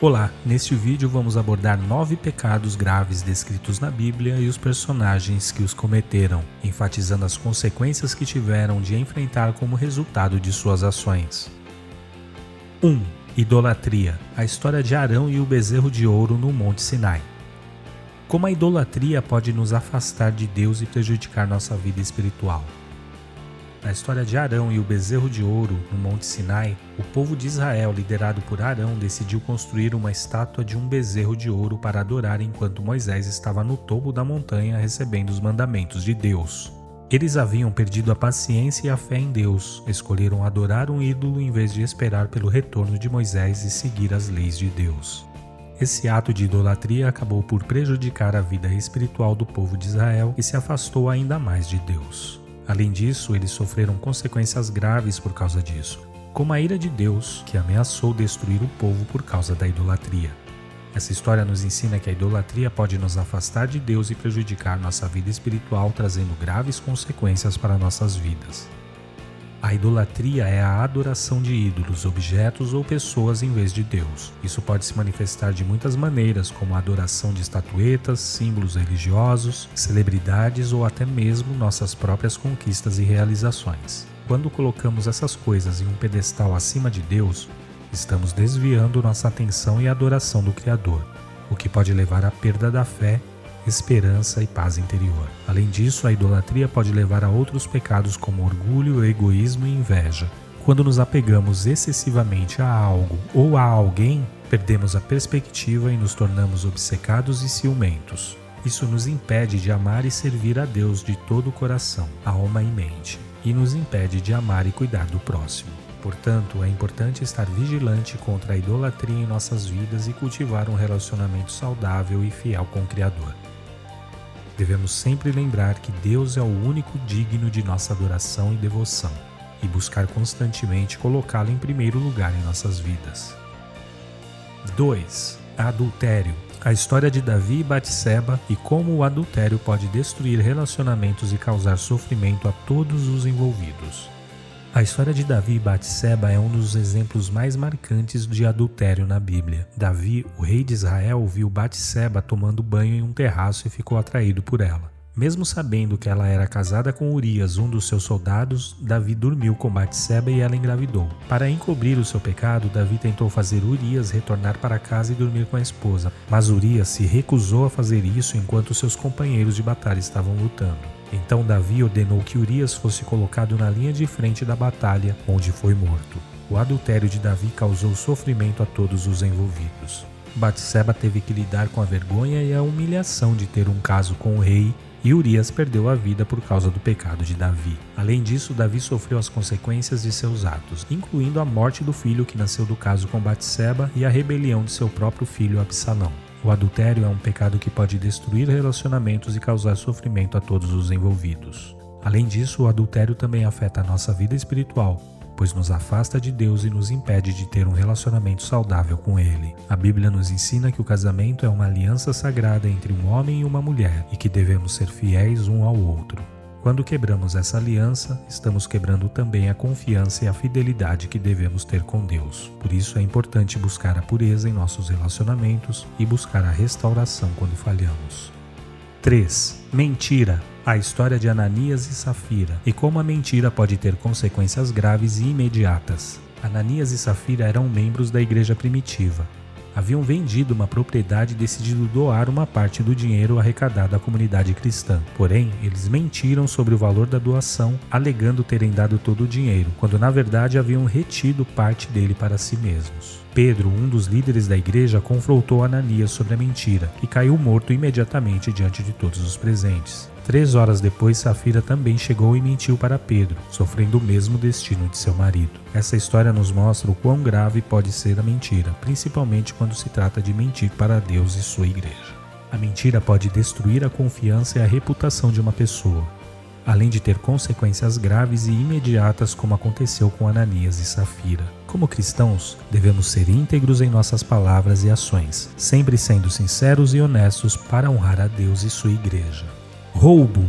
Olá, neste vídeo vamos abordar 9 pecados graves descritos na Bíblia e os personagens que os cometeram, enfatizando as consequências que tiveram de enfrentar como resultado de suas ações. 1. Idolatria. A história de Arão e o bezerro de ouro no Monte Sinai. Como a idolatria pode nos afastar de Deus e prejudicar nossa vida espiritual? Na história de Arão e o bezerro de ouro no Monte Sinai, o povo de Israel, liderado por Arão, decidiu construir uma estátua de um bezerro de ouro para adorar enquanto Moisés estava no topo da montanha recebendo os mandamentos de Deus. Eles haviam perdido a paciência e a fé em Deus, escolheram adorar um ídolo em vez de esperar pelo retorno de Moisés e seguir as leis de Deus. Esse ato de idolatria acabou por prejudicar a vida espiritual do povo de Israel e se afastou ainda mais de Deus. Além disso, eles sofreram consequências graves por causa disso, como a ira de Deus, que ameaçou destruir o povo por causa da idolatria. Essa história nos ensina que a idolatria pode nos afastar de Deus e prejudicar nossa vida espiritual, trazendo graves consequências para nossas vidas. A idolatria é a adoração de ídolos, objetos ou pessoas em vez de Deus. Isso pode se manifestar de muitas maneiras, como a adoração de estatuetas, símbolos religiosos, celebridades ou até mesmo nossas próprias conquistas e realizações. Quando colocamos essas coisas em um pedestal acima de Deus, estamos desviando nossa atenção e adoração do Criador, o que pode levar à perda da fé, esperança e paz interior. Além disso, a idolatria pode levar a outros pecados como orgulho, egoísmo e inveja. Quando nos apegamos excessivamente a algo ou a alguém, perdemos a perspectiva e nos tornamos obcecados e ciumentos. Isso nos impede de amar e servir a Deus de todo o coração, alma e mente, e nos impede de amar e cuidar do próximo. Portanto, é importante estar vigilante contra a idolatria em nossas vidas e cultivar um relacionamento saudável e fiel com o Criador. Devemos sempre lembrar que Deus é o único digno de nossa adoração e devoção, e buscar constantemente colocá-lo em primeiro lugar em nossas vidas. 2. Adultério. A história de Davi e Batseba e como o adultério pode destruir relacionamentos e causar sofrimento a todos os envolvidos. A história de Davi e Batseba é um dos exemplos mais marcantes de adultério na Bíblia. Davi, o rei de Israel, viu Batseba tomando banho em um terraço e ficou atraído por ela. Mesmo sabendo que ela era casada com Urias, um dos seus soldados, Davi dormiu com Batseba e ela engravidou. Para encobrir o seu pecado, Davi tentou fazer Urias retornar para casa e dormir com a esposa, mas Urias se recusou a fazer isso enquanto seus companheiros de batalha estavam lutando. Então Davi ordenou que Urias fosse colocado na linha de frente da batalha, onde foi morto. O adultério de Davi causou sofrimento a todos os envolvidos. Batseba teve que lidar com a vergonha e a humilhação de ter um caso com o rei, e Urias perdeu a vida por causa do pecado de Davi. Além disso, Davi sofreu as consequências de seus atos, incluindo a morte do filho que nasceu do caso com Batseba e a rebelião de seu próprio filho Absalão. O adultério é um pecado que pode destruir relacionamentos e causar sofrimento a todos os envolvidos. Além disso, o adultério também afeta a nossa vida espiritual, pois nos afasta de Deus e nos impede de ter um relacionamento saudável com Ele. A Bíblia nos ensina que o casamento é uma aliança sagrada entre um homem e uma mulher e que devemos ser fiéis um ao outro. Quando quebramos essa aliança, estamos quebrando também a confiança e a fidelidade que devemos ter com Deus. Por isso é importante buscar a pureza em nossos relacionamentos e buscar a restauração quando falhamos. 3. Mentira. A história de Ananias e Safira e como a mentira pode ter consequências graves e imediatas. Ananias e Safira eram membros da igreja primitiva. Haviam vendido uma propriedade e decidido doar uma parte do dinheiro arrecadado à comunidade cristã. Porém, eles mentiram sobre o valor da doação, alegando terem dado todo o dinheiro, quando na verdade haviam retido parte dele para si mesmos. Pedro, um dos líderes da igreja, confrontou Ananias sobre a mentira e caiu morto imediatamente diante de todos os presentes. 3 horas depois, Safira também chegou e mentiu para Pedro, sofrendo o mesmo destino de seu marido. Essa história nos mostra o quão grave pode ser a mentira, principalmente quando se trata de mentir para Deus e sua igreja. A mentira pode destruir a confiança e a reputação de uma pessoa, além de ter consequências graves e imediatas como aconteceu com Ananias e Safira. Como cristãos, devemos ser íntegros em nossas palavras e ações, sempre sendo sinceros e honestos para honrar a Deus e sua igreja. Roubo.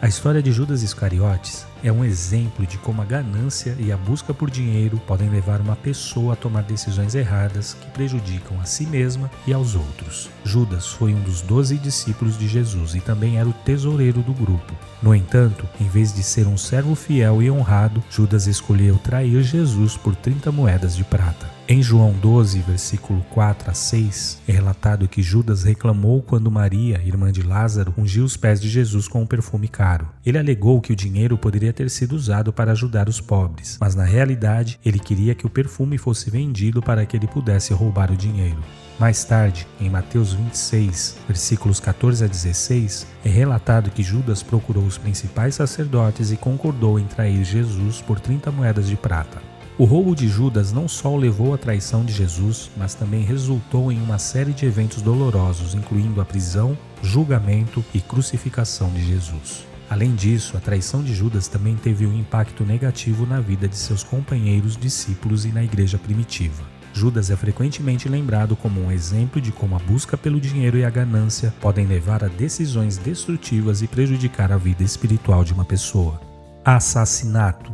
A história de Judas Iscariotes é um exemplo de como a ganância e a busca por dinheiro podem levar uma pessoa a tomar decisões erradas que prejudicam a si mesma e aos outros. Judas foi um dos 12 discípulos de Jesus e também era o tesoureiro do grupo. No entanto, em vez de ser um servo fiel e honrado, Judas escolheu trair Jesus por 30 moedas de prata. Em João 12, versículo 4 a 6, é relatado que Judas reclamou quando Maria, irmã de Lázaro, ungiu os pés de Jesus com um perfume caro. Ele alegou que o dinheiro poderia ter sido usado para ajudar os pobres, mas na realidade ele queria que o perfume fosse vendido para que ele pudesse roubar o dinheiro. Mais tarde, em Mateus 26, versículos 14 a 16, é relatado que Judas procurou os principais sacerdotes e concordou em trair Jesus por 30 moedas de prata. O roubo de Judas não só o levou à traição de Jesus, mas também resultou em uma série de eventos dolorosos, incluindo a prisão, julgamento e crucificação de Jesus. Além disso, a traição de Judas também teve um impacto negativo na vida de seus companheiros, discípulos e na igreja primitiva. Judas é frequentemente lembrado como um exemplo de como a busca pelo dinheiro e a ganância podem levar a decisões destrutivas e prejudicar a vida espiritual de uma pessoa. Assassinato.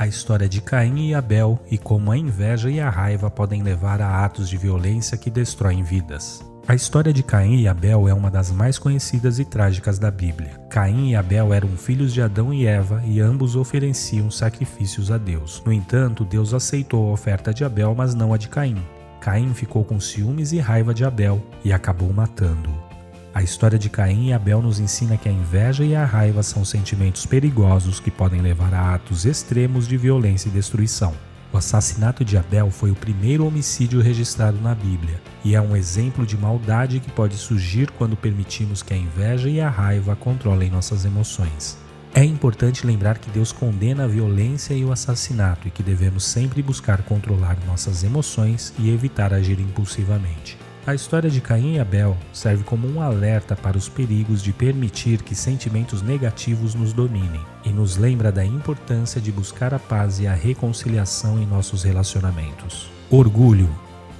A história de Caim e Abel e como a inveja e a raiva podem levar a atos de violência que destroem vidas. A história de Caim e Abel é uma das mais conhecidas e trágicas da Bíblia. Caim e Abel eram filhos de Adão e Eva e ambos ofereciam sacrifícios a Deus. No entanto, Deus aceitou a oferta de Abel, mas não a de Caim. Caim ficou com ciúmes e raiva de Abel e acabou matando-o. A história de Caim e Abel nos ensina que a inveja e a raiva são sentimentos perigosos que podem levar a atos extremos de violência e destruição. O assassinato de Abel foi o primeiro homicídio registrado na Bíblia e é um exemplo de maldade que pode surgir quando permitimos que a inveja e a raiva controlem nossas emoções. É importante lembrar que Deus condena a violência e o assassinato e que devemos sempre buscar controlar nossas emoções e evitar agir impulsivamente. A história de Caim e Abel serve como um alerta para os perigos de permitir que sentimentos negativos nos dominem e nos lembra da importância de buscar a paz e a reconciliação em nossos relacionamentos. Orgulho.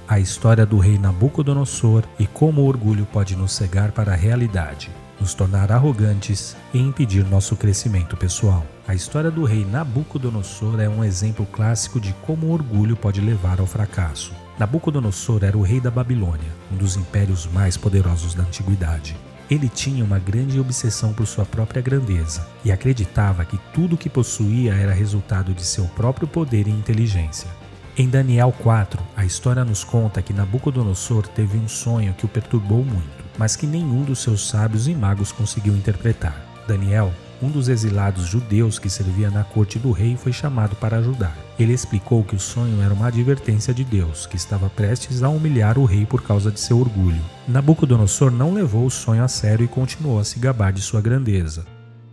A história do rei Nabucodonosor e como o orgulho pode nos cegar para a realidade, nos tornar arrogantes e impedir nosso crescimento pessoal. A história do rei Nabucodonosor é um exemplo clássico de como o orgulho pode levar ao fracasso. Nabucodonosor era o rei da Babilônia, um dos impérios mais poderosos da antiguidade. Ele tinha uma grande obsessão por sua própria grandeza e acreditava que tudo o que possuía era resultado de seu próprio poder e inteligência. Em Daniel 4, a história nos conta que Nabucodonosor teve um sonho que o perturbou muito, mas que nenhum dos seus sábios e magos conseguiu interpretar. Daniel, um dos exilados judeus que servia na corte do rei, foi chamado para ajudar. Ele explicou que o sonho era uma advertência de Deus, que estava prestes a humilhar o rei por causa de seu orgulho. Nabucodonosor não levou o sonho a sério e continuou a se gabar de sua grandeza.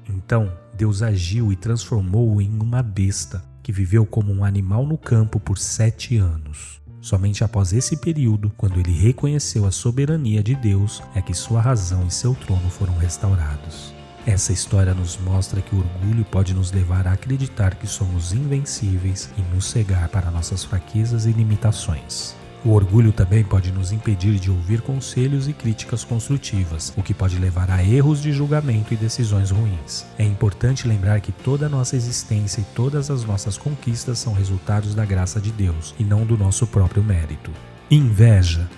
Então, Deus agiu e transformou-o em uma besta, que viveu como um animal no campo por 7 anos. Somente após esse período, quando ele reconheceu a soberania de Deus, é que sua razão e seu trono foram restaurados. Essa história nos mostra que o orgulho pode nos levar a acreditar que somos invencíveis e nos cegar para nossas fraquezas e limitações. O orgulho também pode nos impedir de ouvir conselhos e críticas construtivas, o que pode levar a erros de julgamento e decisões ruins. É importante lembrar que toda a nossa existência e todas as nossas conquistas são resultados da graça de Deus e não do nosso próprio mérito. Inveja.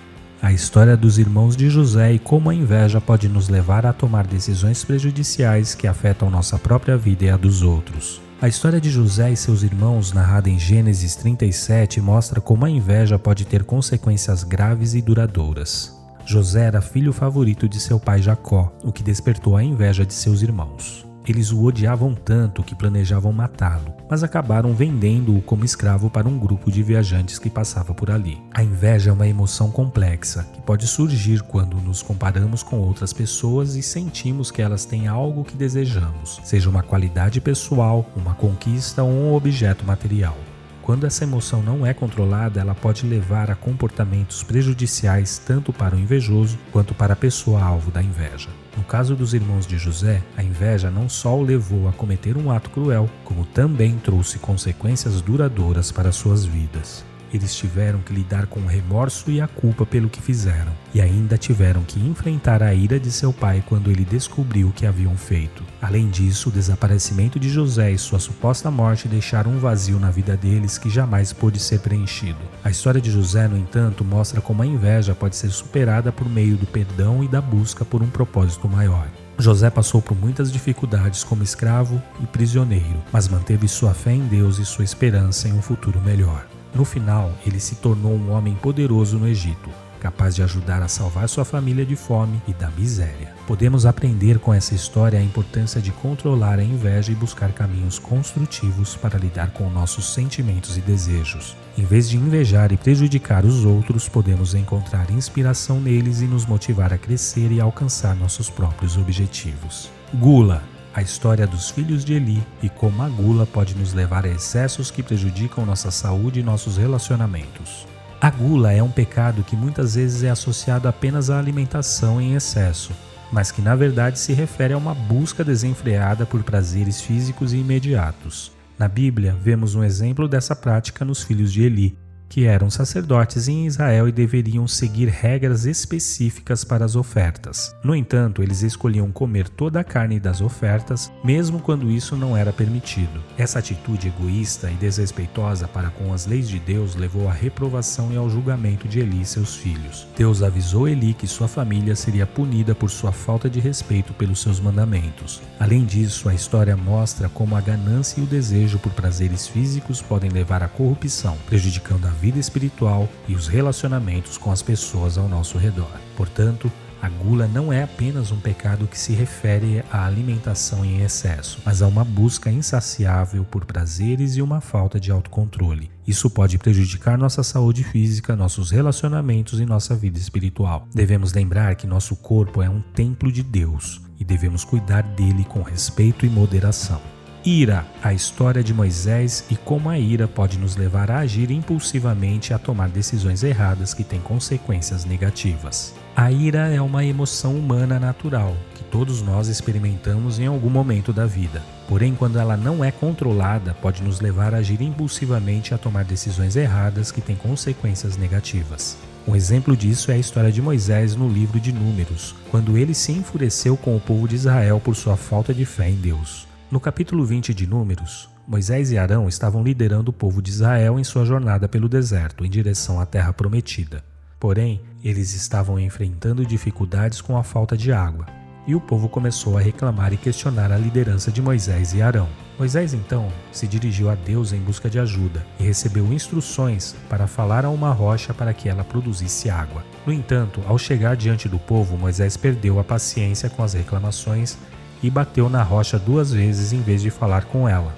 A história dos irmãos de José e como a inveja pode nos levar a tomar decisões prejudiciais que afetam nossa própria vida e a dos outros. A história de José e seus irmãos, narrada em Gênesis 37, mostra como a inveja pode ter consequências graves e duradouras. José era filho favorito de seu pai Jacó, o que despertou a inveja de seus irmãos. Eles o odiavam tanto que planejavam matá-lo, mas acabaram vendendo-o como escravo para um grupo de viajantes que passava por ali. A inveja é uma emoção complexa, que pode surgir quando nos comparamos com outras pessoas e sentimos que elas têm algo que desejamos, seja uma qualidade pessoal, uma conquista ou um objeto material. Quando essa emoção não é controlada, ela pode levar a comportamentos prejudiciais tanto para o invejoso quanto para a pessoa alvo da inveja. No caso dos irmãos de José, a inveja não só o levou a cometer um ato cruel, como também trouxe consequências duradouras para suas vidas. Eles tiveram que lidar com o remorso e a culpa pelo que fizeram, e ainda tiveram que enfrentar a ira de seu pai quando ele descobriu o que haviam feito. Além disso, o desaparecimento de José e sua suposta morte deixaram um vazio na vida deles que jamais pôde ser preenchido. A história de José, no entanto, mostra como a inveja pode ser superada por meio do perdão e da busca por um propósito maior. José passou por muitas dificuldades como escravo e prisioneiro, mas manteve sua fé em Deus e sua esperança em um futuro melhor. No final, ele se tornou um homem poderoso no Egito, capaz de ajudar a salvar sua família de fome e da miséria. Podemos aprender com essa história a importância de controlar a inveja e buscar caminhos construtivos para lidar com nossos sentimentos e desejos. Em vez de invejar e prejudicar os outros, podemos encontrar inspiração neles e nos motivar a crescer e alcançar nossos próprios objetivos. Gula. A história dos filhos de Eli e como a gula pode nos levar a excessos que prejudicam nossa saúde e nossos relacionamentos. A gula é um pecado que muitas vezes é associado apenas à alimentação em excesso, mas que na verdade se refere a uma busca desenfreada por prazeres físicos e imediatos. Na Bíblia, vemos um exemplo dessa prática nos filhos de Eli, que eram sacerdotes em Israel e deveriam seguir regras específicas para as ofertas. No entanto, eles escolhiam comer toda a carne das ofertas, mesmo quando isso não era permitido. Essa atitude egoísta e desrespeitosa para com as leis de Deus levou à reprovação e ao julgamento de Eli e seus filhos. Deus avisou Eli que sua família seria punida por sua falta de respeito pelos seus mandamentos. Além disso, a história mostra como a ganância e o desejo por prazeres físicos podem levar à corrupção, prejudicando a vida espiritual e os relacionamentos com as pessoas ao nosso redor. Portanto, a gula não é apenas um pecado que se refere à alimentação em excesso, mas a uma busca insaciável por prazeres e uma falta de autocontrole. Isso pode prejudicar nossa saúde física, nossos relacionamentos e nossa vida espiritual. Devemos lembrar que nosso corpo é um templo de Deus e devemos cuidar dele com respeito e moderação. Ira, a história de Moisés e como a ira pode nos levar a agir impulsivamente e a tomar decisões erradas que têm consequências negativas. A ira é uma emoção humana natural, que todos nós experimentamos em algum momento da vida. Porém, quando ela não é controlada, pode nos levar a agir impulsivamente e a tomar decisões erradas que têm consequências negativas. Um exemplo disso é a história de Moisés no livro de Números, quando ele se enfureceu com o povo de Israel por sua falta de fé em Deus. No capítulo 20 de Números, Moisés e Arão estavam liderando o povo de Israel em sua jornada pelo deserto em direção à terra prometida. Porém, eles estavam enfrentando dificuldades com a falta de água, e o povo começou a reclamar e questionar a liderança de Moisés e Arão. Moisés então se dirigiu a Deus em busca de ajuda e recebeu instruções para falar a uma rocha para que ela produzisse água. No entanto, ao chegar diante do povo, Moisés perdeu a paciência com as reclamações e bateu na rocha 2 vezes em vez de falar com ela.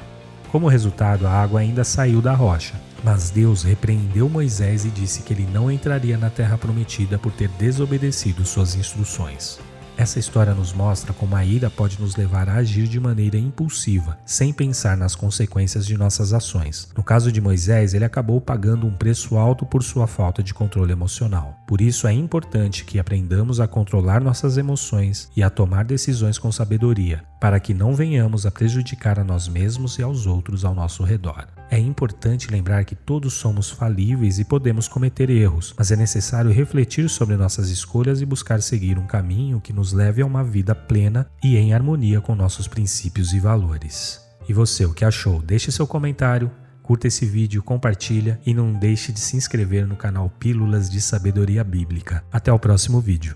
Como resultado, a água ainda saiu da rocha, mas Deus repreendeu Moisés e disse que ele não entraria na terra prometida por ter desobedecido suas instruções. Essa história nos mostra como a ira pode nos levar a agir de maneira impulsiva, sem pensar nas consequências de nossas ações. No caso de Moisés, ele acabou pagando um preço alto por sua falta de controle emocional. Por isso é importante que aprendamos a controlar nossas emoções e a tomar decisões com sabedoria, para que não venhamos a prejudicar a nós mesmos e aos outros ao nosso redor. É importante lembrar que todos somos falíveis e podemos cometer erros, mas é necessário refletir sobre nossas escolhas e buscar seguir um caminho que nos leve a uma vida plena e em harmonia com nossos princípios e valores. E você, o que achou? Deixe seu comentário, curta esse vídeo, compartilha e não deixe de se inscrever no canal Pílulas de Sabedoria Bíblica. Até o próximo vídeo.